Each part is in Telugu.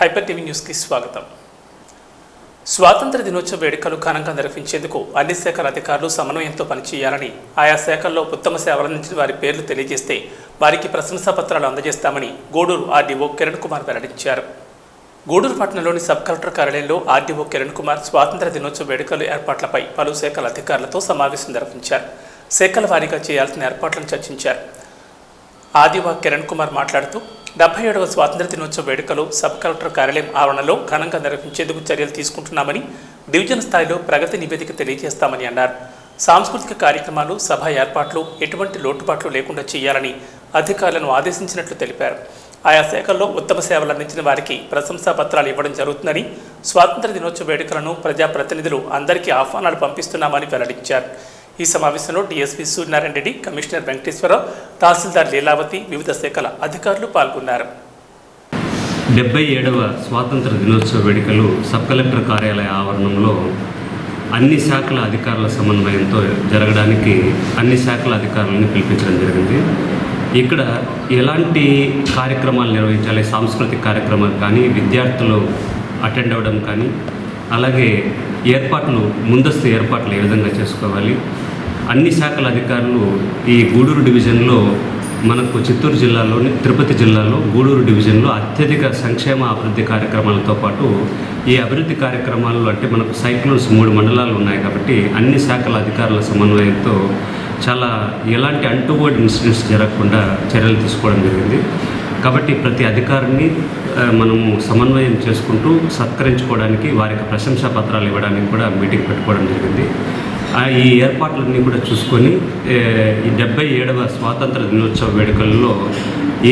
హైపర్ టీవీ న్యూస్కి స్వాగతం. స్వాతంత్ర దినోత్సవ వేడుకలు ఘనంగా నిర్వహించేందుకు అన్ని శాఖల అధికారులు సమన్వయంతో పనిచేయాలని, ఆయా శాఖల్లో ఉత్తమ సేవలందించిన వారి పేర్లు తెలియజేస్తే వారికి ప్రశంసా పత్రాలు అందజేస్తామని గూడూరు ఆర్డీఓ కిరణ్ కుమార్ వెల్లడించారు. గూడూరు పట్టణంలోని సబ్ కలెక్టర్ కార్యాలయంలో ఆర్డీఓ కిరణ్ కుమార్ స్వాతంత్ర దినోత్సవ వేడుకలు ఏర్పాట్లపై పలు శాఖల అధికారులతో సమావేశం నిర్వహించారు. శాఖల వారీగా చేయాల్సిన ఏర్పాట్లను చర్చించారు. ఆర్డీఓ కిరణ్ కుమార్ మాట్లాడుతూ 77వ స్వాతంత్ర దినోత్సవ వేడుకలు సబ్ కలెక్టర్ కార్యాలయం ఆవరణలో ఘనంగా నిర్వహించేందుకు చర్యలు తీసుకుంటున్నామని, డివిజన్ స్థాయిలో ప్రగతి నివేదిక తెలియజేస్తామని అన్నారు. సాంస్కృతిక కార్యక్రమాలు, సభ ఏర్పాట్లు ఎటువంటి లోటుపాట్లు లేకుండా చేయాలని అధికారులను ఆదేశించినట్లు తెలిపారు. ఆయా శాఖల్లో ఉత్తమ సేవలు అందించిన వారికి ప్రశంసా పత్రాలు ఇవ్వడం జరుగుతుందని, స్వాతంత్ర దినోత్సవ వేడుకలను ప్రజాప్రతినిధులు అందరికీ ఆహ్వానాలు పంపిస్తున్నామని వెల్లడించారు. ఈ సమావేశంలో డీఎస్పీ సూర్యనారాయణ రెడ్డి, కమిషనర్ వెంకటేశ్వరరావు, తహసీల్దార్ లీలావతి, వివిధ శాఖల అధికారులు పాల్గొన్నారు. 77వ స్వాతంత్ర దినోత్సవ వేడుకలు సబ్ కలెక్టర్ కార్యాలయ ఆవరణంలో అన్ని శాఖల అధికారుల సమన్వయంతో జరగడానికి అన్ని శాఖల అధికారులను పిలిపించడం జరిగింది. ఇక్కడ ఎలాంటి కార్యక్రమాలు నిర్వహించాలి, సాంస్కృతిక కార్యక్రమాలు కానీ, విద్యార్థులు అటెండ్ అవ్వడం కానీ, అలాగే ముందస్తు ఏర్పాట్లు ఏ విధంగా చేసుకోవాలి, అన్ని శాఖల అధికారులు ఈ గూడూరు డివిజన్లో మనకు చిత్తూరు జిల్లాలోని తిరుపతి జిల్లాలో గూడూరు డివిజన్లో అత్యధిక సంక్షేమ అభివృద్ధి కార్యక్రమాలతో పాటు ఈ అభివృద్ధి కార్యక్రమాల్లో అంటే మనకు సైక్లోన్స్ 3 మండలాలు ఉన్నాయి కాబట్టి అన్ని శాఖల అధికారుల సమన్వయంతో చాలా ఎలాంటి అన్టువర్డ్ ఇన్సిడెంట్స్ జరగకుండా చర్యలు తీసుకోవడం జరిగింది. కాబట్టి ప్రతి అధికారిని మనము సమన్వయం చేసుకుంటూ సత్కరించుకోవడానికి, వారికి ప్రశంసా పత్రాలు ఇవ్వడానికి కూడా మీటింగ్ పెట్టుకోవడం జరిగింది. ఈ ఏర్పాట్లన్నీ కూడా చూసుకొని ఈ 77వ స్వాతంత్ర దినోత్సవ వేడుకల్లో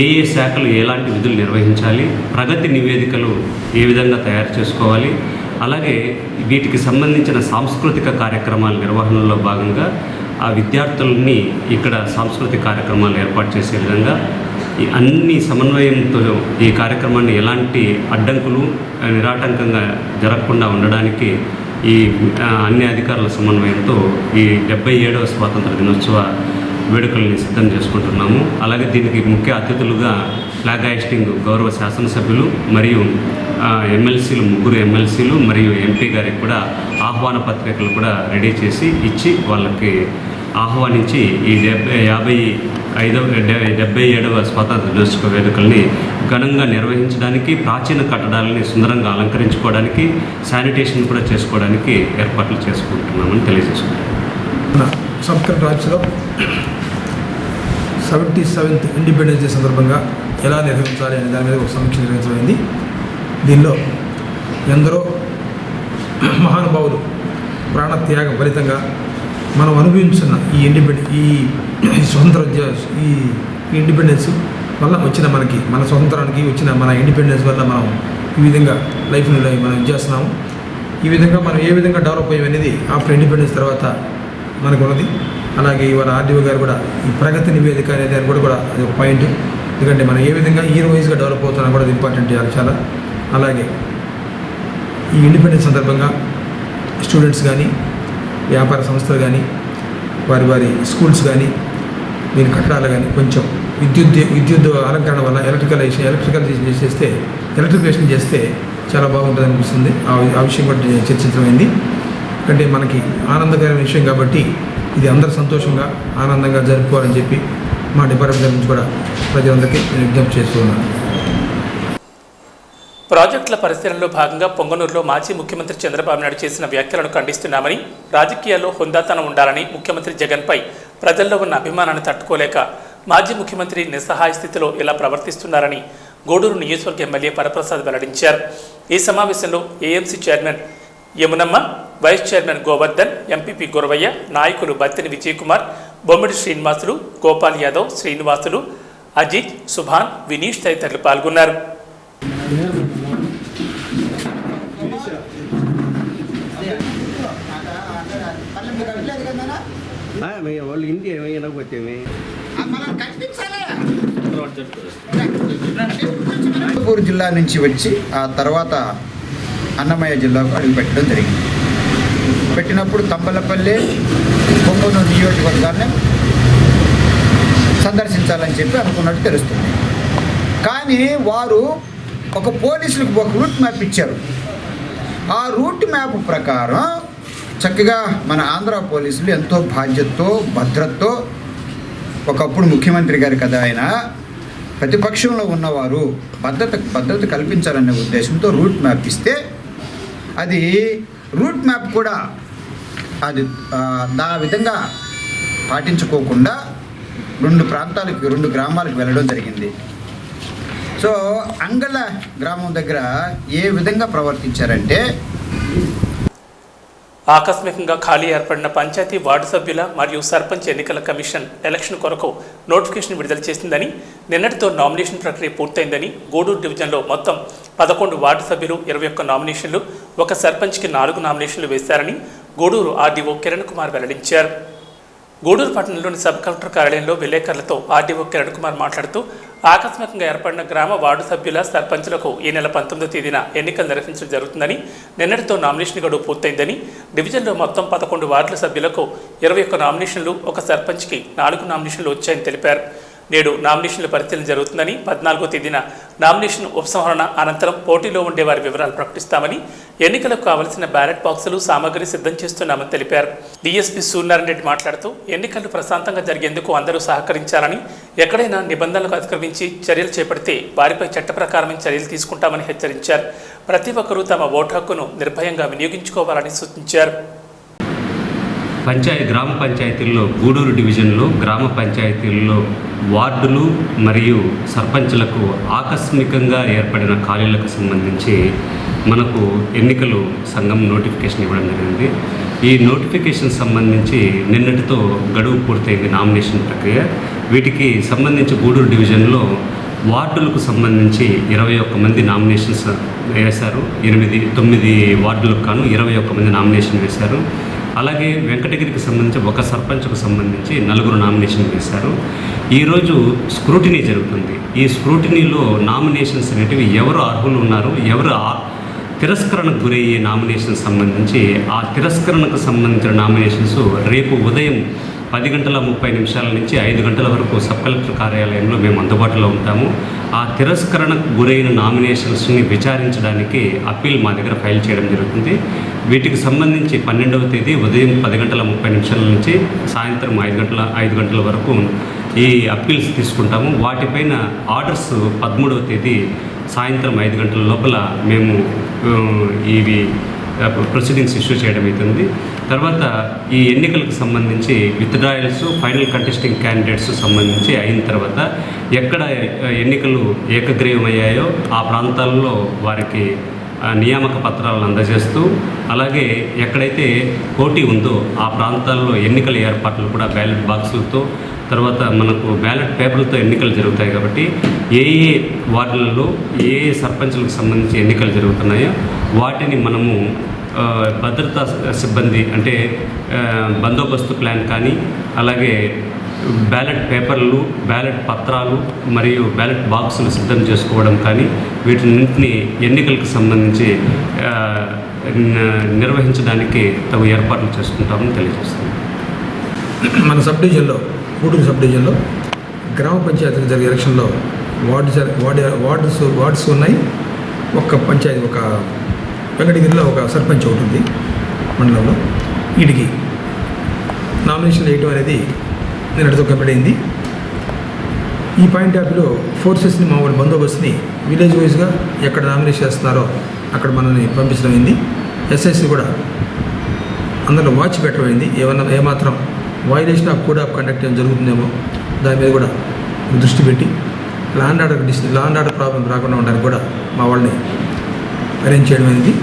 ఏ శాఖలు ఎలాంటి విధులు నిర్వహించాలి, ప్రగతి నివేదికలు ఏ విధంగా తయారు చేసుకోవాలి, అలాగే వీటికి సంబంధించిన సాంస్కృతిక కార్యక్రమాల నిర్వహణలో భాగంగా ఆ విద్యార్థులని ఇక్కడ సాంస్కృతిక కార్యక్రమాలు ఏర్పాటు చేసే విధంగా అన్ని సమన్వయంతో ఈ కార్యక్రమాన్ని ఎలాంటి అడ్డంకులు నిరాటంకంగా జరగకుండా ఉండడానికి ఈ అన్ని అధికారుల సమన్వయంతో ఈ 77వ స్వాతంత్ర దినోత్సవ వేడుకల్ని సిద్ధం చేసుకుంటున్నాము. అలాగే దీనికి ముఖ్య అతిథులుగా ఫ్లాగ్ హాయిస్టింగ్ గౌరవ శాసనసభ్యులు మరియు ఎమ్మెల్సీలు 3 ఎమ్మెల్సీలు మరియు ఎంపీ గారికి కూడా ఆహ్వాన పత్రికలు కూడా రెడీ చేసి ఇచ్చి వాళ్ళకి ఆహ్వానించి ఈ 77వ స్వాతంత్ర దినోత్సవ వేడుకల్ని ఘనంగా నిర్వహించడానికి, ప్రాచీన కట్టడాలని సుందరంగా అలంకరించుకోవడానికి, శానిటేషన్ కూడా చేసుకోవడానికి ఏర్పాట్లు చేసుకుంటున్నామని తెలియజేసుకుంటున్నాం. సబ్ కలెక్టర్ ఆఫీసులో 77th ఇండిపెండెన్స్ డే సందర్భంగా ఎలా నిర్వహించాలి అనే దాని మీద ఒక సమీక్ష నిర్వహించబడింది. దీనిలో ఎందరో మహానుభావులు ప్రాణత్యాగం ఫలితంగా మనం అనుభవించిన ఈ స్వతంత్ర ఈ ఇండిపెండెన్స్ వల్ల వచ్చిన మన స్వతంత్రానికి వచ్చిన మన ఇండిపెండెన్స్ వల్ల మనం ఈ విధంగా లైఫ్ని మనం చేస్తున్నాము. ఈ విధంగా మనం ఏ విధంగా డెవలప్ అయ్యేది ఆఫ్టర్ ఇండిపెండెన్స్ తర్వాత మనకు ఉన్నది. అలాగే ఇవాళ ఆర్డీఓ గారు కూడా ఈ ప్రగతి నివేదిక అనేది అని కూడా అది ఒక పాయింట్. ఎందుకంటే మనం ఏ విధంగా ఇయర్ వైజ్గా డెవలప్ అవుతున్నా కూడా అది ఇంపార్టెంట్ చాలా. అలాగే ఈ ఇండిపెండెన్స్ సందర్భంగా స్టూడెంట్స్ కానీ, వ్యాపార సంస్థలు కానీ, వారి స్కూల్స్ కానీ, దీని కట్టడాలు కానీ కొంచెం విద్యుత్ అలంకరణ వల్ల ఎలక్ట్రిఫికేషన్ చేస్తే చాలా బాగుంటుంది అనిపిస్తుంది. ఆ విషయం కూడా చర్చించమైంది. ఎందుకంటే మనకి ఆనందకరమైన విషయం కాబట్టి ఇది అందరూ సంతోషంగా ఆనందంగా జరుపుకోవాలని చెప్పి మా డిపార్ట్మెంట్ నుంచి కూడా ప్రజలందరికీ నేను విజ్ఞప్తి చేస్తూ ఉన్నాను. ప్రాజెక్టుల పరిశీలనలో భాగంగా పొంగనూరులో మాజీ ముఖ్యమంత్రి చంద్రబాబు నాయుడు చేసిన వ్యాఖ్యలను ఖండిస్తున్నామని, రాజకీయాల్లో హుందాతనం ఉండాలని, ముఖ్యమంత్రి జగన్పై ప్రజల్లో ఉన్న అభిమానాన్ని తట్టుకోలేక మాజీ ముఖ్యమంత్రి నిస్సహాయ స్థితిలో ఇలా ప్రవర్తిస్తున్నారని గూడూరు నియోజకవర్గ ఎమ్మెల్యే వరప్రసాద్ వెల్లడించారు. ఈ సమావేశంలో AMC chairman Yamunamma, vice chairman Govardhan, MPP Guravayya, నాయకులు బత్తిని విజయకుమార్, బొమ్మిడి శ్రీనివాసులు, గోపాల్ యాదవ్, శ్రీనివాసులు, అజిత్, సుభాన్, వినీష్ తదితరులు పాల్గొన్నారు. అనంతపూర్ జిల్లా నుంచి వచ్చి ఆ తర్వాత అన్నమయ్య జిల్లాకు అడుగుపెట్టడం జరిగింది. పెట్టినప్పుడు తంబలపల్లి, పొంగనూరు నియోజకవర్గాన్ని సందర్శించాలని చెప్పి అనుకున్నట్టు తెలుస్తుంది. కానీ వారు ఒక పోలీసులకు ఒక రూట్ మ్యాప్ ఇచ్చారు. ఆ రూట్ మ్యాప్ ప్రకారం చక్కగా మన ఆంధ్ర పోలీసులు ఎంతో బాధ్యతతో భద్రతతో, ఒకప్పుడు ముఖ్యమంత్రి గారు కదా ఆయన, ప్రతిపక్షంలో ఉన్నవారు భద్రత కల్పించాలనే ఉద్దేశంతో రూట్ మ్యాప్ ఇస్తే అది రూట్ మ్యాప్ కూడా అది ఆ విధంగా పాటించుకోకుండా 2 గ్రామాలకు వెళ్ళడం జరిగింది. సో అంగళ్ళ గ్రామం దగ్గర ఏ విధంగా ప్రవర్తించారంటే, ఆకస్మికంగా ఖాళీ ఏర్పడిన పంచాయతీ వార్డు సభ్యుల మరియు సర్పంచ్ ఎన్నికల కమిషన్ ఎలక్షన్ కొరకు నోటిఫికేషన్ విడుదల చేసిందని, నిన్నటితో నామినేషన్ ప్రక్రియ పూర్తయిందని, గూడూరు డివిజన్లో మొత్తం 11 వార్డు సభ్యులు 21 నామినేషన్లు, ఒక సర్పంచ్కి 4 నామినేషన్లు వేశారని గూడూరు ఆర్డీఓ కిరణ్ కుమార్ వెల్లడించారు. గూడూరు పట్టణంలోని సబ్ కలెక్టర్ కార్యాలయంలో విలేకరులతో ఆర్డీఓ కిరణ్ కుమార్ మాట్లాడుతూ, ఆకస్మికంగా ఏర్పడిన గ్రామ వార్డు సభ్యుల సర్పంచులకు ఈ నెల 19వ తేదీన ఎన్నికలు నిర్వహించడం జరుగుతుందని, నిన్నటితో నామినేషన్ గడువు పూర్తయిందని, డివిజన్లో మొత్తం 11 వార్డుల సభ్యులకు 21 నామినేషన్లు, ఒక సర్పంచ్కి 4 నామినేషన్లు వచ్చాయని తెలిపారు. నేడు నామినేషన్ల పరిశీలన జరుగుతుందని, 14వ తేదీన నామినేషన్ ఉపసంహరణ అనంతరం పోటీలో ఉండే వారి వివరాలు ప్రకటిస్తామని, ఎన్నికలకు కావలసిన బ్యాలెట్ బాక్సులు సామగ్రి సిద్ధం చేస్తున్నామని తెలిపారు. డీఎస్పీ సూర్యనారాయణ రెడ్డి మాట్లాడుతూ, ఎన్నికలు ప్రశాంతంగా జరిగేందుకు అందరూ సహకరించాలని, ఎక్కడైనా నిబంధనలకు అతిక్రమించి చర్యలు చేపడితే వారిపై చట్ట ప్రకారమైన చర్యలు తీసుకుంటామని హెచ్చరించారు. ప్రతి ఒక్కరూ తమ ఓటు హక్కును నిర్భయంగా వినియోగించుకోవాలని సూచించారు. గ్రామ పంచాయతీల్లో గూడూరు డివిజన్లో గ్రామ పంచాయతీల్లో వార్డులు మరియు సర్పంచులకు ఆకస్మికంగా ఏర్పడిన ఖాళీలకు సంబంధించి మనకు ఎన్నికలు సంఘం నోటిఫికేషన్ ఇవ్వడం జరిగింది. ఈ నోటిఫికేషన్ సంబంధించి నిన్నటితో గడువు పూర్తయింది నామినేషన్ ప్రక్రియ. వీటికి సంబంధించి గూడూరు డివిజన్లో వార్డులకు సంబంధించి 21 మంది నామినేషన్స్ వేశారు. 9 వార్డులకు గాను 21 మంది నామినేషన్ వేశారు. అలాగే వెంకటగిరికి సంబంధించి ఒక సర్పంచ్కు సంబంధించి 4 నామినేషన్ వేశారు. ఈరోజు స్క్రూటినీ జరుగుతుంది. ఈ స్క్రూటినీలో నామినేషన్స్ అనేటివి ఎవరు అర్హులు ఉన్నారు, ఎవరు తిరస్కరణకు గురయ్యే నామినేషన్ సంబంధించి ఆ తిరస్కరణకు సంబంధించిన నామినేషన్స్ రేపు ఉదయం 10:30 నుంచి 5 గంటల వరకు సబ్ కలెక్టర్ కార్యాలయంలో మేము అందుబాటులో ఉంటాము. ఆ తిరస్కరణకు గురైన నామినేషన్స్ని విచారించడానికి అప్పీల్ మా దగ్గర ఫైల్ చేయడం జరుగుతుంది. వీటికి సంబంధించి 12వ తేదీ ఉదయం 10:30 నుంచి సాయంత్రం 5 గంటల వరకు ఈ అప్పీల్స్ తీసుకుంటాము. వాటిపైన ఆర్డర్స్ 13వ తేదీ సాయంత్రం 5 గంటల లోపల మేము ఇవి ప్రొసీడింగ్స్ ఇష్యూ చేయడం అవుతుంది. తర్వాత ఈ ఎన్నికలకు సంబంధించి విత్డ్రాయల్స్, ఫైనల్ కంటెస్టింగ్ క్యాండిడేట్స్ సంబంధించి అయిన తర్వాత ఎక్కడ ఎన్నికలు ఏకగ్రీవమయ్యాయో ఆ ప్రాంతాల్లో వారికి నియామక పత్రాలను అందజేస్తూ, అలాగే ఎక్కడైతే పోటీ ఉందో ఆ ప్రాంతాల్లో ఎన్నికల ఏర్పాట్లు కూడా బ్యాలెట్ బాక్సులతో, తర్వాత మనకు బ్యాలెట్ పేపర్లతో ఎన్నికలు జరుగుతాయి. కాబట్టి ఏ వార్డులలో ఏ సర్పంచులకు సంబంధించి ఎన్నికలు జరుగుతున్నాయో వాటిని మనము భద్రతా సిబ్బంది అంటే బందోబస్తు ప్లాన్ కానీ, అలాగే బ్యాలెట్ పేపర్లు, బ్యాలెట్ పత్రాలు మరియు బ్యాలెట్ బాక్సులు సిద్ధం చేసుకోవడం కానీ, వీటిన్నింటినీ ఎన్నికలకు సంబంధించి నిర్వహించడానికి తగు ఏర్పాట్లు చేసుకుంటామని తెలియజేస్తుంది. మన సబ్ డివిజన్లో, గూడూరు సబ్ డివిజన్లో గ్రామ పంచాయతీకి జరిగే ఎలక్షన్లో వార్డ్స్ ఉన్నాయి. ఒక పంచాయతీ, ఒక వెంకటగిరిలో ఒక సర్పంచ్ ఒకటి ఉంది మండలంలో. వీటికి నామినేషన్ వేయటం అనేది నిన్నటితో కంప్లీట్ అయింది. ఈ పాయింట్ ఆఫ్ వ్యూలో ఫోర్సెస్ని, మామూలు బందోబస్తుని విలేజ్ వైజ్గా ఎక్కడ నామినేషన్ చేస్తున్నారో అక్కడ మనల్ని పంపించడం అయింది. ఎస్ఐసి కూడా అందులో వాచ్ పెట్టడం అయింది. ఏమాత్రం violation of code of conduct ఏం జరుగుతుందేమో దాని మీద కూడా దృష్టి పెట్టి లా అండ్ ఆర్డర్ ప్రాబ్లం రాకుండా ఉండడానికి కూడా మా వాళ్ళని అరేంజ్ చేయడం అయింది.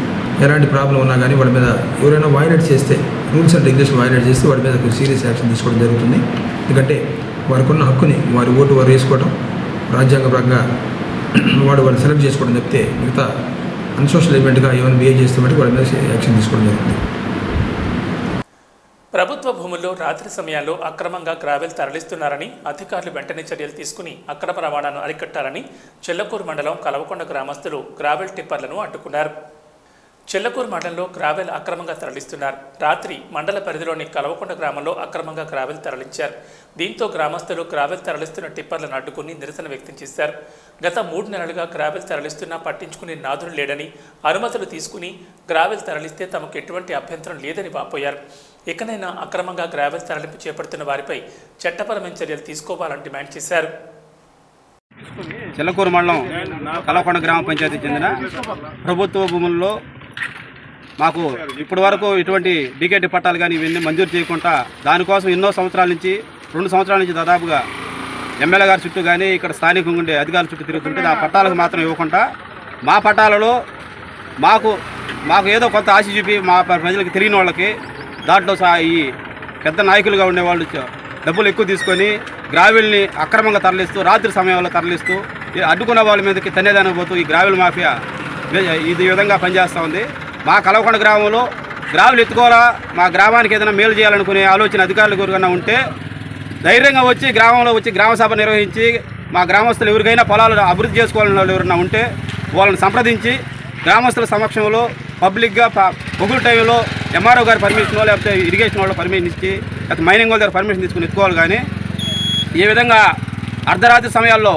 ఎలాంటి ప్రాబ్లం ఉన్నా కానీ వాళ్ళ మీద ఎవరైనా వైలేట్ చేస్తే, రూల్స్ అండ్ రెగ్యులేషన్ వైలేట్ చేస్తే వాడి మీద కొంచెం సీరియస్ యాక్షన్ తీసుకోవడం జరుగుతుంది. ఎందుకంటే వారికి ఉన్న హక్కుని, వారి ఓటు వారు వేసుకోవడం, రాజ్యాంగపరంగా వాళ్ళు సెలెక్ట్ చేసుకోవడం చెప్తే మిగతా అన్సోషల్ ఈవెంట్గా ఏమైనా బిహేవ్ చేస్తే బట్టి వాళ్ళ మీద యాక్షన్ తీసుకోవడం జరుగుతుంది. ప్రభుత్వ భూముల్లో రాత్రి సమయాల్లో అక్రమంగా గ్రావెల్ తరలిస్తున్నారని, అధికారులు వెంటనే చర్యలు తీసుకుని అక్రమ రవాణాను అరికట్టాలని చెల్లకూరు మండలం కలవకొండ గ్రామస్తులు గ్రావెల్ టిప్పర్లను అడ్డుకున్నారు. చెల్లకూరు మండలంలో గ్రావెల్ అక్రమంగా తరలిస్తున్నారు. రాత్రి మండల పరిధిలోని కలవకొండ గ్రామంలో అక్రమంగా గ్రావెల్ తరలించారు. దీంతో గ్రామస్తులు గ్రావెల్ తరలిస్తున్న టిప్పర్లను అడ్డుకుని నిరసన వ్యక్తం చేశారు. గత 3 నెలలుగా గ్రావెల్ తరలిస్తున్నా పట్టించుకునే నాదులు లేడని, అనుమతులు తీసుకుని గ్రావెల్ తరలిస్తే తమకు ఎటువంటి అభ్యంతరం లేదని వాపోయారు. ఇకనైనా అక్రమంగా గ్రావెల్ తరలింపు చేపడుతున్న వారిపై చట్టపరమైన చర్యలు తీసుకోవాలని డిమాండ్ చేశారు. చెల్లకూరు మండలం కలవకొండ గ్రామ పంచాయతీకి చెందిన ప్రభుత్వ భూముల్లో మాకు ఇప్పటి వరకు ఇటువంటి డీకేటీ పట్టాలు కానీ ఇవన్నీ మంజూరు చేయకుండా దానికోసం ఎన్నో సంవత్సరాల నుంచి 2 సంవత్సరాల నుంచి దాదాపుగా ఎమ్మెల్యే గారి చుట్టూ కానీ ఇక్కడ స్థానికంగా ఉండే అధికారుల చుట్టూ తిరుగుతుంటే ఆ పట్టాలకు మాత్రం ఇవ్వకుండా మా పట్టాలలో మాకు ఏదో కొంత ఆశ చూపి మా ప్రజలకు తెలియని వాళ్ళకి దాంట్లో ఈ పెద్ద నాయకులుగా ఉండేవాళ్ళు డబ్బులు ఎక్కువ తీసుకొని గ్రావెల్ని అక్రమంగా తరలిస్తూ రాత్రి సమయంలో తరలిస్తూ అడ్డుకున్న వాళ్ళ మీదకి తన్నేదానికి పోతూ ఈ గ్రావెల్ మాఫియా ఇది విధంగా పనిచేస్తూ ఉంది. మా కలవకొండ గ్రామంలో గ్రావెల్ ఎత్తుకోవాలా, మా గ్రామానికి ఏదైనా మేలు చేయాలనుకునే ఆలోచన అధికారులు ఎవరికైనా ఉంటే ధైర్యంగా వచ్చి గ్రామంలో వచ్చి గ్రామ సభ నిర్వహించి మా గ్రామస్తులు ఎవరికైనా పొలాలు అభివృద్ధి చేసుకోవాలని వాళ్ళు ఎవరైనా ఉంటే వాళ్ళని సంప్రదించి గ్రామస్తుల సమక్షంలో పబ్లిక్గా పొగులు టైంలో ఎంఆర్ఓ గారి పర్మిషన్ లేకపోతే ఇరిగేషన్ వాళ్ళ పర్మిషన్ ఇచ్చి లేకపోతే మైనింగ్ వాళ్ళ దగ్గర పర్మిషన్ తీసుకుని ఎత్తుకోవాలి. కానీ ఈ విధంగా అర్ధరాత్రి సమయాల్లో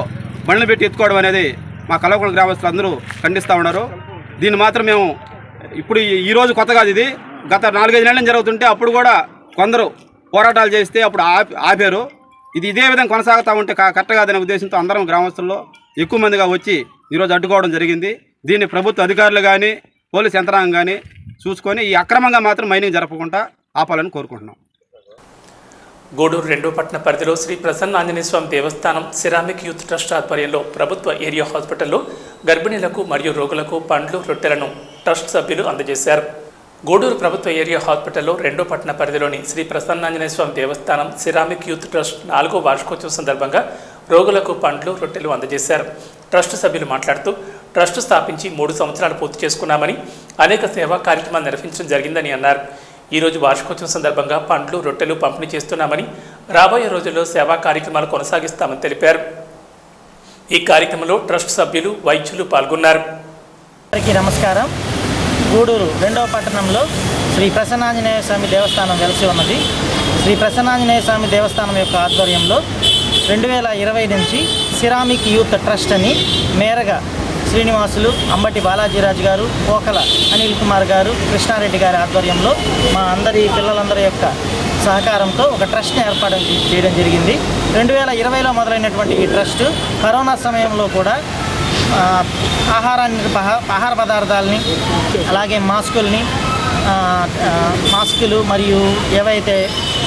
బండ్లు పెట్టి ఎత్తుకోవడం అనేది మా కలవకొండ గ్రామస్తులు అందరూ ఖండిస్తూ ఉన్నారు. దీన్ని మాత్రం మేము ఇప్పుడు ఈరోజు కొత్త కాదు, ఇది గత 4-5 నెలల నుంచి జరుగుతుంటే అప్పుడు కూడా కొందరు పోరాటాలు చేస్తే అప్పుడు ఆపారు. ఇది ఇదే విధంగా కొనసాగుతూ ఉంటే కరెక్ట్ కాదనే ఉద్దేశంతో అందరం గ్రామస్తుల్లో ఎక్కువ మందిగా వచ్చి ఈరోజు అడ్డుకోవడం జరిగింది. దీన్ని ప్రభుత్వ అధికారులు కానీ పోలీస్ యంత్రాంగం కానీ చూసుకొని ఈ అక్రమంగా మాత్రం మైనింగ్ జరపకుండా ఆపాలని కోరుకుంటున్నాం. గూడూరు 2వ పట్టణ పరిధిలో శ్రీ ప్రసన్న ఆంజనేయ స్వామి దేవస్థానం సిరామిక్ యూత్ ట్రస్ట్ ఆధ్వర్యంలో ప్రభుత్వ ఏరియా హాస్పిటల్లో గర్భిణీలకు మరియు రోగులకు పండ్లు, రొట్టెలను ట్రస్ట్ సభ్యులు అందజేశారు. గూడూరు ప్రభుత్వ ఏరియా హాస్పిటల్లో 2వ పట్టణ పరిధిలోని శ్రీ ప్రసన్నాంజనేయ స్వామి దేవస్థానం సిరామిక్ యూత్ ట్రస్ట్ 4వ వార్షికోత్సవం సందర్భంగా రోగులకు పండ్లు, రొట్టెలు అందజేశారు. ట్రస్ట్ సభ్యులు మాట్లాడుతూ ట్రస్ట్ స్థాపించి 3 సంవత్సరాలు పూర్తి చేసుకున్నామని, అనేక సేవా కార్యక్రమాలు నిర్వహించడం జరిగిందని అన్నారు. ఈరోజు వార్షికోత్సవం సందర్భంగా పండ్లు, రొట్టెలు పంపిణీ చేస్తున్నామని, రాబోయే రోజుల్లో సేవా కార్యక్రమాలు కొనసాగిస్తామని తెలిపారు. ఈ కార్యక్రమంలో ట్రస్ట్ సభ్యులు, వైద్యులు పాల్గొన్నారు. అందరికీ నమస్కారం. గూడూరు 2వ పట్టణంలో శ్రీ ప్రసన్నాంజనేయ స్వామి దేవస్థానం వెలిసి ఉన్నది. శ్రీ ప్రసన్నాంజనేయ స్వామి దేవస్థానం యొక్క ఆధ్వర్యంలో 2020 నుంచి సిరామిక్ యూత్ ట్రస్ట్ అని మేరగా శ్రీనివాసులు, అంబటి బాలాజీరాజు గారు, పోకల అనిల్ కుమార్ గారు, కృష్ణారెడ్డి గారి ఆధ్వర్యంలో మా అందరి పిల్లలందరి యొక్క సహకారంతో ఒక ట్రస్ట్ని ఏర్పాటు చేయడం జరిగింది. 2020లో మొదలైనటువంటి ఈ ట్రస్ట్ కరోనా సమయంలో కూడా ఆహార పదార్థాలని, అలాగే మాస్కులు మరియు ఏవైతే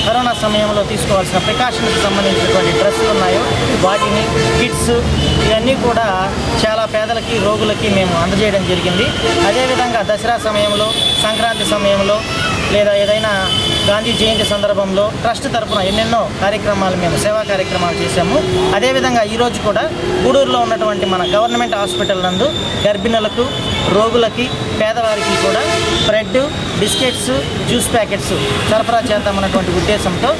కరోనా సమయంలో తీసుకోవాల్సిన ప్రికాషన్స్కి సంబంధించినటువంటి డ్రెస్సులు ఉన్నాయో వాటిని, కిట్స్, ఇవన్నీ కూడా చాలా పేదలకి, రోగులకి మేము అందజేయడం జరిగింది. అదేవిధంగా దసరా సమయంలో, సంక్రాంతి సమయంలో లేదా ఏదైనా గాంధీ జయంతి సందర్భంలో ట్రస్ట్ తరఫున ఎన్నెన్నో కార్యక్రమాలు మేము సేవా కార్యక్రమాలు చేశాము. అదేవిధంగా ఈరోజు కూడా గూడూరులో ఉన్నటువంటి మన గవర్నమెంట్ హాస్పిటల్ నందు గర్భిణులకు, రోగులకి, పేదవారికి కూడా బ్రెడ్, బిస్కెట్స్, జ్యూస్ ప్యాకెట్స్ సరఫరా చేద్దామన్నటువంటి ఉద్దేశంతో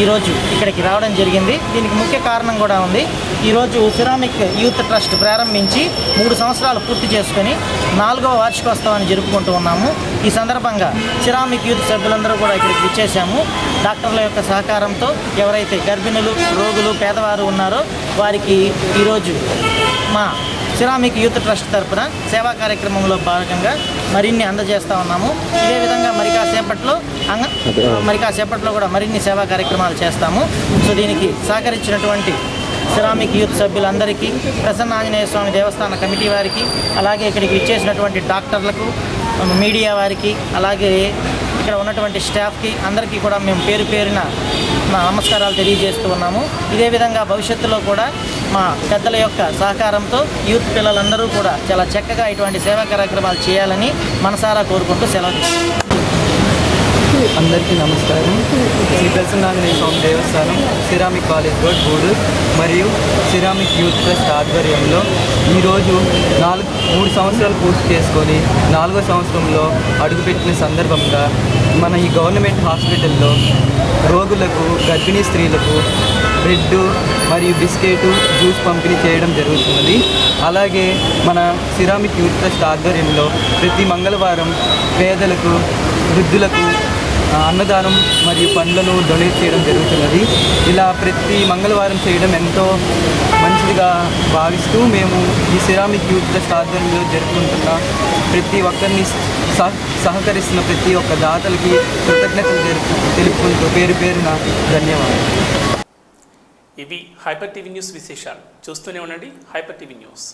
ఈరోజు ఇక్కడికి రావడం జరిగింది. దీనికి ముఖ్య కారణం కూడా ఉంది. ఈరోజు సిరామిక్ యూత్ ట్రస్ట్ ప్రారంభించి 3 సంవత్సరాలు పూర్తి చేసుకొని 4వ వార్షికోత్సవాన్ని జరుపుకుంటూ ఉన్నాము. ఈ సందర్భంగా సిరామిక్ యూత్ సభ్యులందరూ కూడా ఇక్కడికి విచ్చేసాము. డాక్టర్ల యొక్క సహకారంతో ఎవరైతే గర్భిణులు, రోగులు, పేదవారు ఉన్నారో వారికి ఈరోజు మా సిరామిక్ యూత్ ట్రస్ట్ తరఫున సేవా కార్యక్రమంలో భాగంగా మరిన్ని అందజేస్తూ ఉన్నాము. ఇదే విధంగా మరి కాసేపట్లో కూడా మరిన్ని సేవా కార్యక్రమాలు చేస్తాము. సో దీనికి సహకరించినటువంటి సిరామిక్ యూత్ సభ్యులందరికీ, ప్రసన్న ఆంజనేయ స్వామి దేవస్థాన కమిటీ వారికి, అలాగే ఇక్కడికి విచ్చేసినటువంటి డాక్టర్లకు, మీడియా వారికి, అలాగే ఇక్కడ ఉన్నటువంటి స్టాఫ్కి అందరికీ కూడా మేము పేరు పేరున నమస్కారాలు తెలియజేస్తూ ఉన్నాము. ఇదే విధంగా భవిష్యత్తులో కూడా మా పెద్దల యొక్క సహకారంతో యూత్ పిల్లలందరూ కూడా చాలా చక్కగా ఇటువంటి సేవా కార్యక్రమాలు చేయాలని మనసారా కోరుకుంటూ సెలవు. అందరికీ నమస్కారం. శ్రీ ప్రసన్నాంజనేయ స్వామి దేవస్థానం, సిరామిక్ కాలేజ్ రోడ్, గూడూరు మరియు సిరామిక్ యూత్ ట్రస్ట్ ఆధ్వర్యంలో ఈరోజు 3 సంవత్సరాలు పూర్తి చేసుకొని 4వ సంవత్సరంలో అడుగుపెట్టిన సందర్భంగా మన ఈ గవర్నమెంట్ హాస్పిటల్లో రోగులకు, గర్భిణీ స్త్రీలకు బ్రెడ్ మరియు బిస్కెట్, జ్యూస్ పంపిణీ చేయడం జరుగుతున్నది. అలాగే మన సిరామిక్ యూత్ ట్రస్ట్ ఆధ్వర్యంలో ప్రతి మంగళవారం పేదలకు, వృద్ధులకు అన్నదానం మరియు పండ్లను డొనేట్ చేయడం జరుగుతున్నది. ఇలా ప్రతి మంగళవారం చేయడం ఎంతో మంచిదిగా భావిస్తూ మేము ఈ సిరామిక్ యూత్ ట్రస్ట్ ఆధ్వర్యంలో జరుపుకుంటున్న ప్రతి ఒక్కరిని సహకరిస్తున్న ప్రతి ఒక్క దాతలకి కృతజ్ఞతలు తెలుపుకుంటూ పేరు పేరున ధన్యవాదాలు. ఇవి హైపర్ టీవీ న్యూస్ విశేషాలు. చూస్తూనే ఉండండి హైపర్ టీవీ న్యూస్.